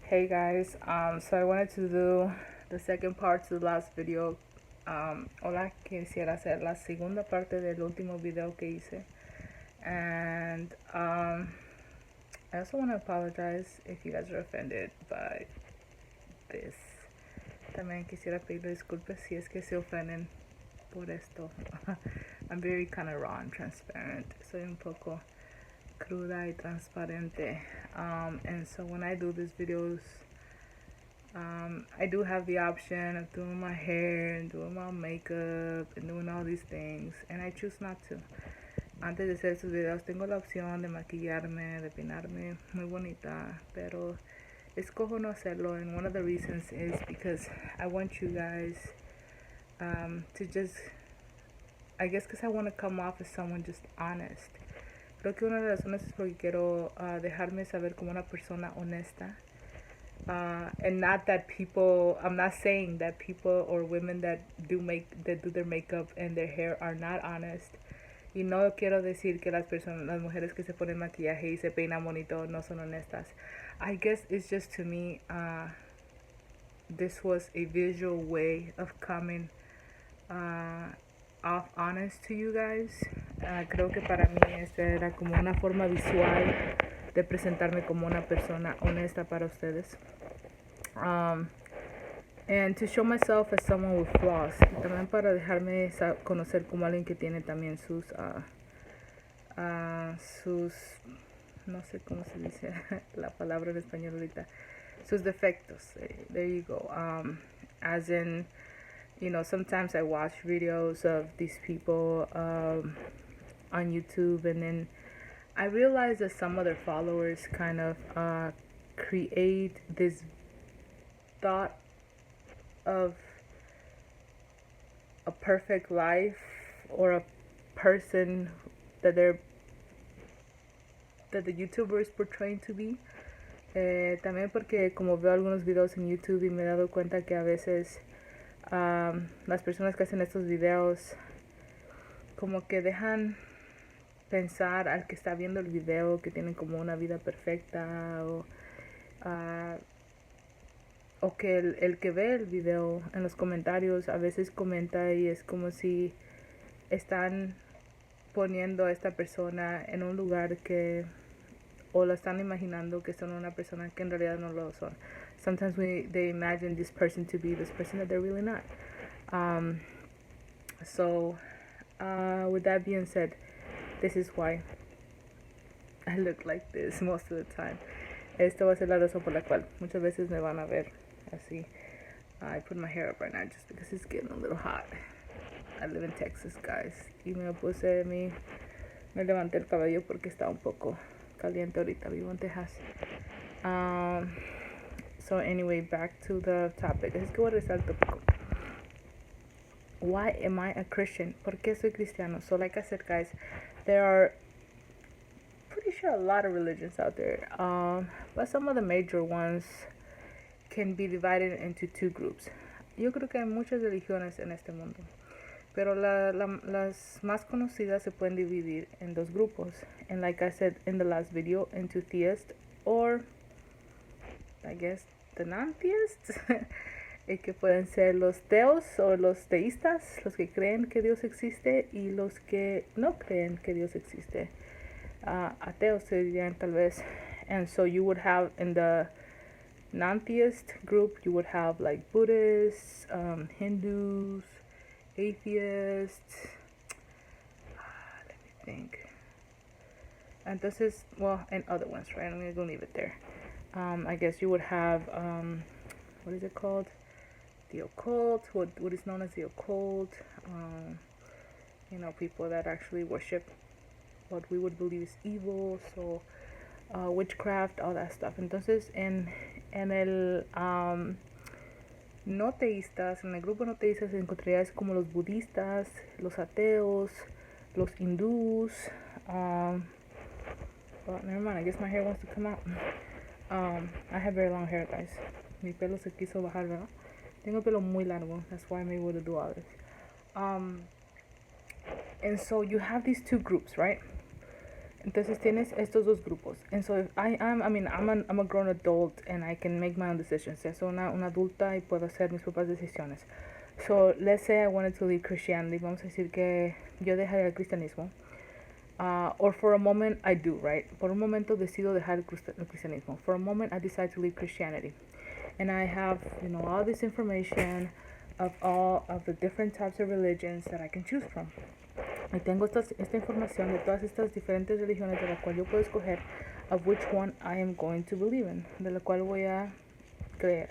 Hey guys, so I wanted to do the second part to the last video. Hola, quisiera hacer la segunda parte del último video que hice. And I also want to apologize if you guys are offended by this. También quisiera pedirle disculpas si es que se ofenden por esto. I'm very kind of raw and transparent. Soy un poco cruda y transparente. And so when I do these videos, I do have the option of doing my hair and doing my makeup and doing all these things, and I choose not to. Antes de hacer estos videos tengo la opción de maquillarme, de peinarme muy bonita, pero escojo no hacerlo, and one of the reasons is because I want you guys to just, I guess because I want to come off as someone just honest. Creo que una de las razones es porque quiero dejarme saber como una persona honesta. And not that people, I'm not saying that people or women that do their makeup and their hair are not honest. Y no quiero decir que las mujeres que se ponen maquillaje y se peinan bonito no son honestas. I guess it's just, to me, this was a visual way of coming off honest to you guys. Creo que para mí esta era como una forma visual de presentarme como una persona honesta para ustedes. And to show myself as someone with flaws. Y también para dejarme conocer como alguien que tiene también sus, no sé cómo se dice la palabra en español ahorita, sus defectos. There you go. As in, you know, sometimes I watch videos of these people on YouTube, and then I realize that some of their followers kind of create this thought of a perfect life or a person that the YouTuber is portraying to be. También porque como veo algunos videos en YouTube y me he dado cuenta que a veces las personas que hacen estos videos como que dejan pensar al que está viendo el video que tienen como una vida perfecta, o que el que ve el video en los comentarios a veces comenta y es como si están poniendo a esta persona en un lugar que, o la están imaginando que son una persona que en realidad no lo son. Sometimes they imagine this person to be this person that they're really not. So with that being said, this is why I look like this most of the time. Esto va a ser la razón por la cual muchas veces me van a ver así. I put my hair up right now just because it's getting a little hot. I live in Texas, guys. Y me levanté el cabello porque está un poco caliente ahorita. Vivo en Texas. So anyway, back to the topic. Es que voy a regresar al tópico. Why am I a Christian? ¿Por qué soy cristiano? So like I said, guys, there are pretty sure a lot of religions out there. But some of the major ones can be divided into two groups. Yo creo que hay muchas religiones en este mundo, pero las más conocidas se pueden dividir en dos grupos. And like I said in the last video, into theist, or I guess the non-theists, que pueden ser los teos o los teístas, los que creen que Dios existe y los que no creen que Dios existe. Ateos se dirían tal vez. And so you would have in the non-theist group, you would have like Buddhists, Hindus, atheists. Let me think. Entonces, well, and other ones, right? I'm gonna leave it there. I guess you would have what is it called? The occult. What is known as the occult. You know, people that actually worship what we would believe is evil. So witchcraft, all that stuff. Entonces, en el no teístas, en el grupo no teístas encontrarías como los budistas, los ateos, los hindús. Well, never mind, I guess my hair wants to come out. I have very long hair, guys. Mi pelo se quiso bajar, ¿verdad? Tengo pelo muy largo. That's why I'm able to do all this. And so you have these two groups, right? Entonces tienes estos dos grupos. And so if I'm a grown adult and I can make my own decisions. Soy una adulta y puedo hacer mis propias decisiones. So let's say I wanted to leave Christianity. Vamos a decir que yo dejaría el cristianismo. Or for a moment I do, right? Por un momento decido dejar el cristianismo. For a moment I decide to leave Christianity. And I have, all this information of all of the different types of religions that I can choose from. Y tengo esta información de todas estas diferentes religiones de la cual yo puedo escoger of which one I am going to believe in, de la cual voy a creer.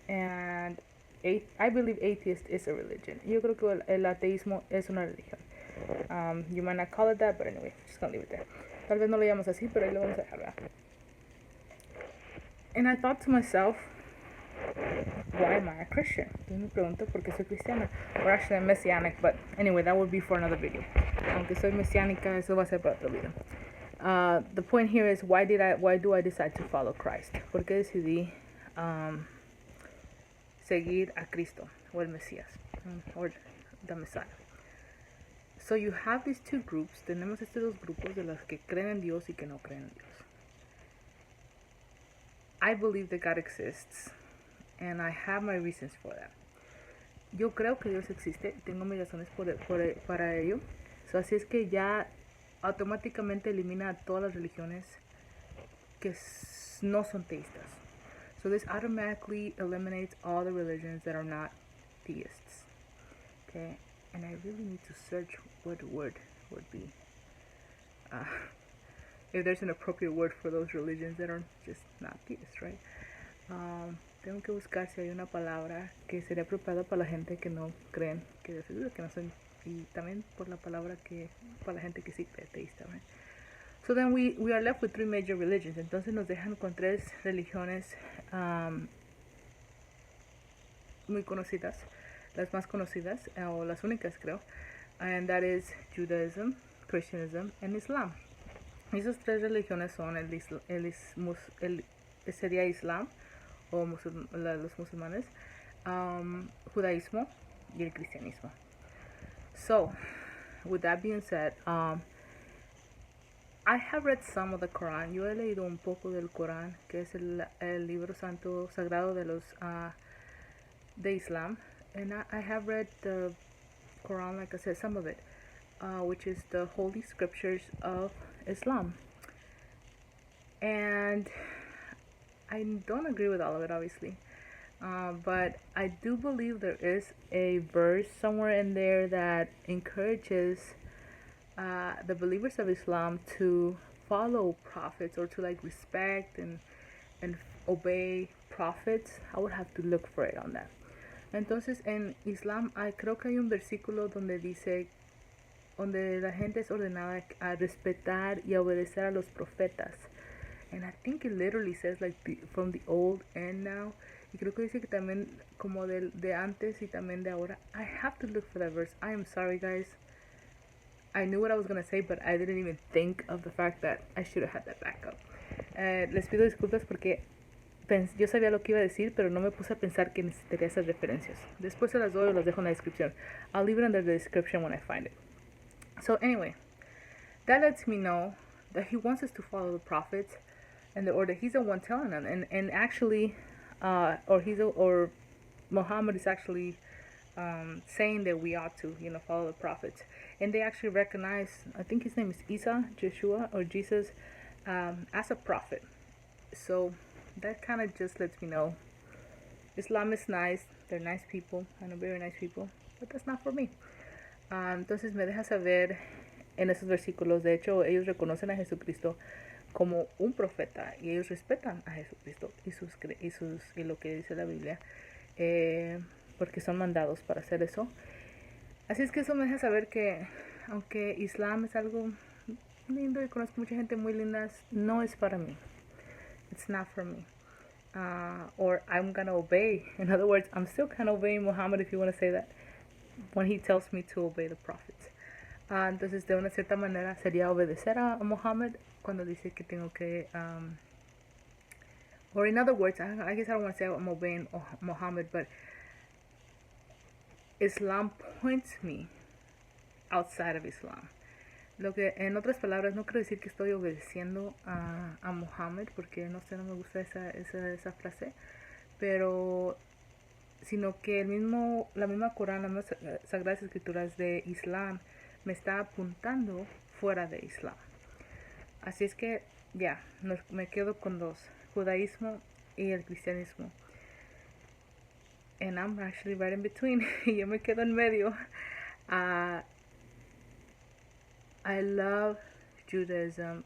And I believe atheist is a religion. Yo creo que el ateísmo es una religión. You might not call it that, but anyway, just gonna leave it there. Tal vez no lo llamamos así, pero ahí lo vamos a dejar, ¿verdad? And I thought to myself, why am I a Christian? Entonces me pregunto por qué soy cristiana. Or actually I'm messianic, but anyway, that would be for another video. Aunque soy mesiánica, eso va a ser para otro video. The point here is why do I decide to follow Christ? ¿Por qué decidí seguir a Cristo o el Mesías or the Messiah? So you have these two groups. Tenemos estos dos grupos de los que creen en Dios y que no creen en Dios. I believe that God exists. And I have my reasons for that. Yo creo que Dios existe. Tengo mis razones para ello. So, así es que ya automáticamente elimina a todas las religiones que no son teístas. So this automatically eliminates all the religions that are not theists. Okay? And I really need to search what word would be. If there's an appropriate word for those religions that are just not theists, right? Tengo que buscar si hay una palabra que sería apropiada para la gente que no creen que Dios existe, que no son, y también por la palabra que para la gente que sí cree teísta, right? So then we are left with three major religions. Entonces nos dejan con tres religiones muy conocidas, las más conocidas o las únicas creo, and that is Judaism, Christianism, and Islam. Esas tres religiones son sería Islam o los musulmanes, judaísmo y el cristianismo. So, with that being said, I have read some of the Quran. Yo he leído un poco del Corán, que es el libro santo sagrado de Islam, and I have read the Quran, like I said, some of it, which is the holy scriptures of Islam. And I don't agree with all of it, obviously, but I do believe there is a verse somewhere in there that encourages the believers of Islam to follow prophets or to like respect and obey prophets. I would have to look for it on that. Entonces en Islam creo que hay un versículo donde dice, donde la gente es ordenada a respetar y a obedecer a los profetas. And I think it literally says like from the old and now. Y creo que dice que también como de antes y también de ahora. I have to look for that verse. I am sorry, guys. I knew what I was going to say, but I didn't even think of the fact that I should have had that backup. Les pido disculpas porque yo sabía lo que iba a decir, pero no me puse a pensar que necesitaría esas referencias. Después se las doy o las dejo en la descripción. I'll leave it under the description when I find it. So anyway, that lets me know that he wants us to follow the prophets, or that he's the one telling them, and actually, or Muhammad is actually saying that we ought to, follow the prophets, and they actually recognize, I think his name is Yeshua or Jesus, as a prophet. So that kind of just lets me know Islam is nice. They're nice people. I know very nice people, but that's not for me. Entonces me deja saber en esos versículos. De hecho, ellos reconocen a Jesucristo como un profeta y ellos respetan a Jesucristo y lo que dice la Biblia, porque son mandados para hacer eso. Así es que eso me deja saber que aunque Islam es algo lindo y conozco mucha gente muy linda, no es para mí. It's not for me. Or I'm gonna obey. In other words, I'm still kind of obeying Muhammad, if you want to say that, when he tells me to obey the prophets. Entonces de una cierta manera sería obedecer a Muhammad cuando dice que tengo que or in other words, I guess I don't want to say I'm obeying Muhammad, but Islam points me outside of Islam. Lo que, en otras palabras, no quiero decir que estoy obedeciendo a Mohammed, porque no sé, no me gusta esa frase, pero sino que la misma Corán, las mismas Sagradas Escrituras de Islam me está apuntando fuera de Islam. Así es que ya, me quedo con dos, judaísmo y el cristianismo. And I'm actually right in between. Y yo me quedo en medio. I love Judaism.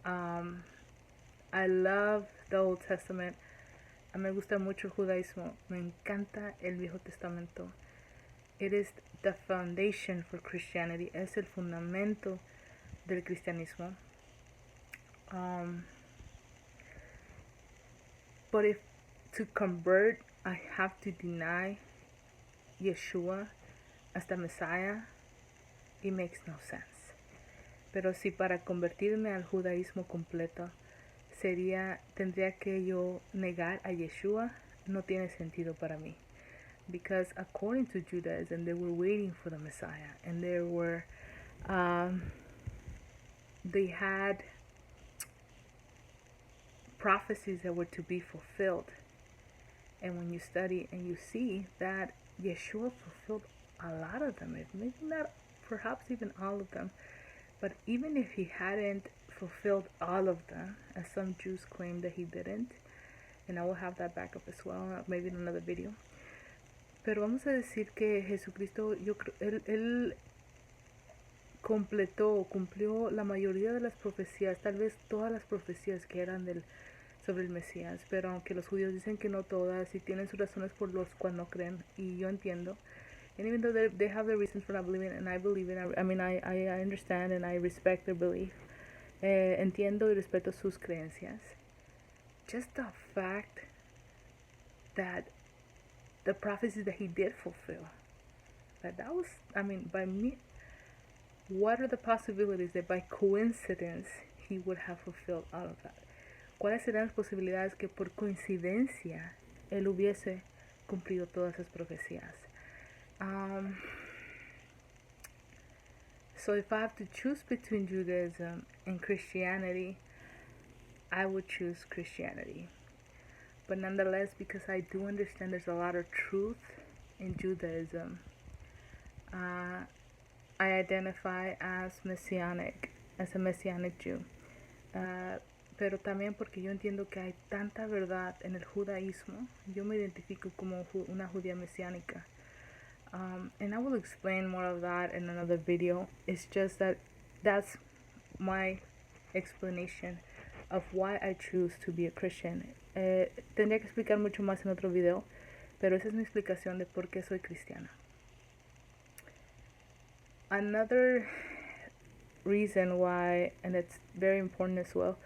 I love the Old Testament. Me gusta mucho el judaísmo. Me encanta el Viejo Testamento. It is the foundation for Christianity. Es el fundamento del cristianismo. But if to convert, I have to deny Yeshua as the Messiah, it makes no sense. Pero si para convertirme al judaísmo completo tendría que yo negar a Yeshua, no tiene sentido para mí. Because according to Judaism, they were waiting for the Messiah, and they had prophecies that were to be fulfilled. And when you study and you see that Yeshua fulfilled a lot of them, maybe not perhaps even all of them, but even if he hadn't fulfilled all of them, as some Jews claim that he didn't, and I will have that back up as well, maybe in another video. Pero vamos a decir que Jesucristo, él cumplió la mayoría de las profecías, tal vez todas las profecías que eran sobre el Mesías, pero aunque los judíos dicen que no todas y tienen sus razones por los cuales no creen, y yo entiendo, and even though they have their reasons for not believing, and I believe it, I understand and I respect their belief, entiendo y respeto sus creencias, just the fact that the prophecies that he did fulfill, that was, by me, what are the possibilities that by coincidence he would have fulfilled all of that? ¿Cuáles serían las posibilidades que por coincidencia él hubiese cumplido todas esas profecías? So if I have to choose between Judaism and Christianity, I would choose Christianity. But nonetheless, because I do understand there's a lot of truth in Judaism, I identify as a Messianic Jew. Pero también porque yo entiendo que hay tanta verdad en el judaísmo, yo me identifico como una judía mesiánica. And I will explain more of that in another video. It's just that's my explanation of why I choose to be a Christian. Tendría que explicar mucho más en otro video, pero esa es mi explicación de por qué soy cristiana. Another reason why, and it's very important as well,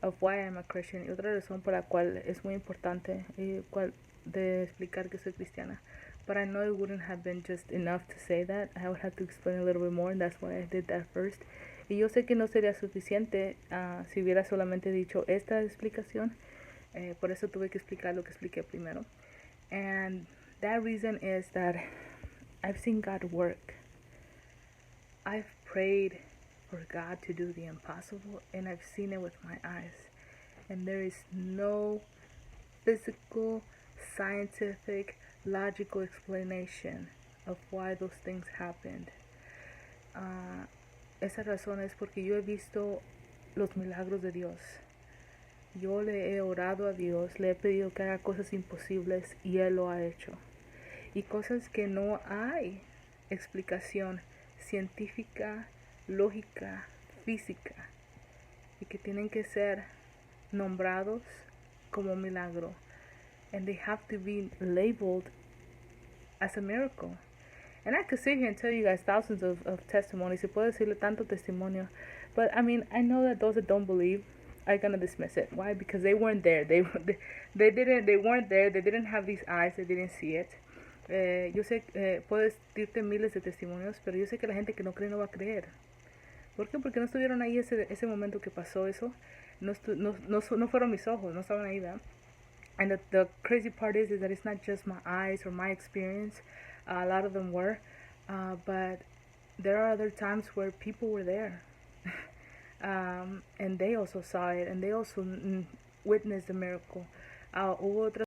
of why I'm a Christian, y otra razón por la cual es muy importante de explicar que soy cristiana, but I know it wouldn't have been just enough to say that. I would have to explain a little bit more, and that's why I did that first. Y yo sé que no sería suficiente si hubiera solamente dicho esta explicación, por eso tuve que explicar lo que expliqué primero. And that reason is that I've seen God work. I've prayed for God to do the impossible, and I've seen it with my eyes. And there is no physical, scientific, logical explanation of why those things happened. Esa razón es porque yo he visto los milagros de Dios. Yo le he orado a Dios, le he pedido que haga cosas imposibles y Él lo ha hecho. Y cosas que no hay explicación científica, lógica, física, y que tienen que ser nombrados como milagro. And they have to be labeled as a miracle. And I could sit here and tell you guys thousands of testimonies. Se puede decirle tanto testimonio. But I know that those that don't believe are gonna dismiss it. Why? Because they weren't there. They weren't there. They didn't have these eyes. They didn't see it. Yo sé, puedes decirte miles de testimonios, pero yo sé que la gente que no cree no va a creer. ¿Por qué? Porque no estuvieron ahí ese momento que pasó eso. No fueron mis ojos, no estaban ahí, ¿verdad? And the crazy part is that it's not just my eyes or my experience. A lot of them were, but there are other times where people were there, and they also saw it, and they also witnessed the miracle. Hubo otras